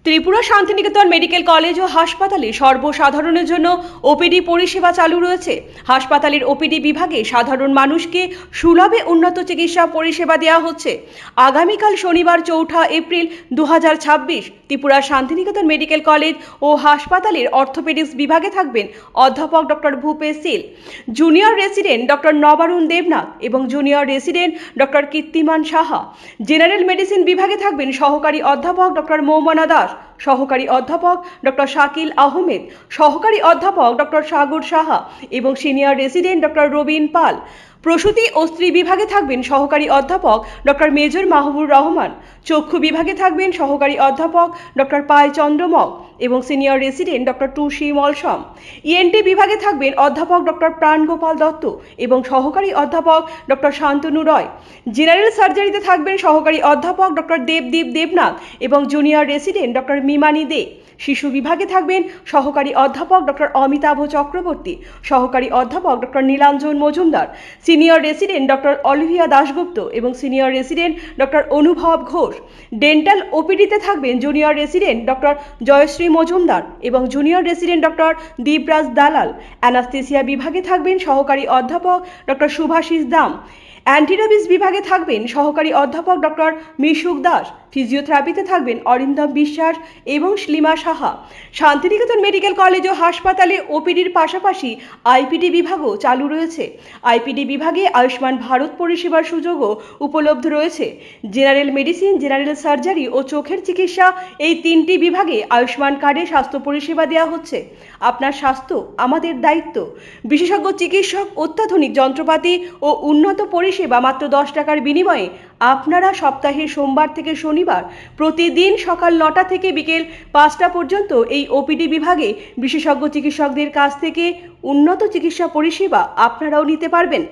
Tripura Shantiniketan medical college ও হাসপাতালে সর্বসাধারণের জন্য ওপিডি পরিষেবা চালু রয়েছে। হাসপাতালের ওপিডি বিভাগে সাধারণ মানুষকে সুলভে উন্নত চিকিৎসা পরিষেবা দেওয়া হচ্ছে। আগামীকাল শনিবার 4 April 2026 Tripura Shantiniketan medical college ও হাসপাতালের অর্থোপেডিক্স বিভাগে থাকবেন অধ্যাপক doctor Bhupesh Shil, junior resident doctor Nabarun Debnath এবং junior resident doctor Kirtiman Saha. General medicine বিভাগে থাকবেন সহকারী অধ্যাপক ডক্টর মৌমনা দাস, সহকারী অধ্যাপক ডক্টর শাকিল আহমেদ, সহকারী অধ্যাপক ডক্টর সাগর সাহা এবং সিনিয়র রেসিডেন্ট ডক্টর রবিন পাল। প্রসূতি ও স্ত্রী বিভাগে থাকবেন সহকারী অধ্যাপক ডক্টর মেজর মাহবুর রহমান। চক্ষু বিভাগে থাকবেন সহকারী অধ্যাপক ডক্টর পাই চন্দ্রমক এবং সিনিয়র রেসিডেন্ট ডক্টর টুসি মলসম। ইএনটি বিভাগে থাকবেন অধ্যাপক ডক্টর প্রাণগোপাল দত্ত এবং সহকারী অধ্যাপক ডক্টর শান্তনু রয়। জেনারেল সার্জারিতে থাকবেন সহকারী অধ্যাপক ডক্টর দেবদীপ দেবনাথ এবং জুনিয়র রেসিডেন্ট ডক্টর মিমানি দে। শিশু বিভাগে থাকবেন সহকারী অধ্যাপক ডক্টর অমিতাভ চক্রবর্তী, সহকারী অধ্যাপক doctor Nilanjan Majumdar, senior resident doctor Olivia Dasgupta এবং senior resident doctor Anubhav Ghosh. Dental ওপিডিতে থাকবেন junior resident doctor Jayashree Majumdar এবং জুনিয়র রেসিডেন্ট ডক্টর দীপরাজ দালাল। অ্যানাস্থেসিয়া বিভাগে থাকবেন সহকারী অধ্যাপক ডক্টর শুভাশিস দাম। অ্যান্টিরাবিস বিভাগে থাকবেন সহকারী অধ্যাপক ডক্টর মিশুক দাস। ফিজিওথেরাপিতে থাকবেন অরিন্দম বিশ্বাস এবং শ্লিমা সাহা। শান্তিনিকেতন মেডিকেল কলেজ ও হাসপাতালে ওপিডির পাশাপাশি আইপিডি বিভাগও চালু রয়েছে। আইপিডি বিভাগে আয়ুষ্মান ভারত পরিষেবার সুযোগও উপলব্ধ রয়েছে। জেনারেল মেডিসিন, জেনারেল সার্জারি ও চোখের চিকিৎসা, এই তিনটি বিভাগে আয়ুষ্মান কার্ডে স্বাস্থ্য পরিষেবা দেওয়া হচ্ছে। আপনার স্বাস্থ্য আমাদের দায়িত্ব। বিশেষজ্ঞ চিকিৎসক, অত্যাধুনিক যন্ত্রপাতি ও উন্নত পরিষেবা মাত্র 10 টাকার বিনিময়ে আপনারা সপ্তাহে সোমবার থেকে শনিবার প্রতিদিন সকাল 9টা থেকে বিকেল 5টা পর্যন্ত এই ওপিডি বিভাগে বিশেষজ্ঞ চিকিৎসকদের কাছ থেকে উন্নত চিকিৎসা পরিষেবা আপনারাও নিতে পারবেন।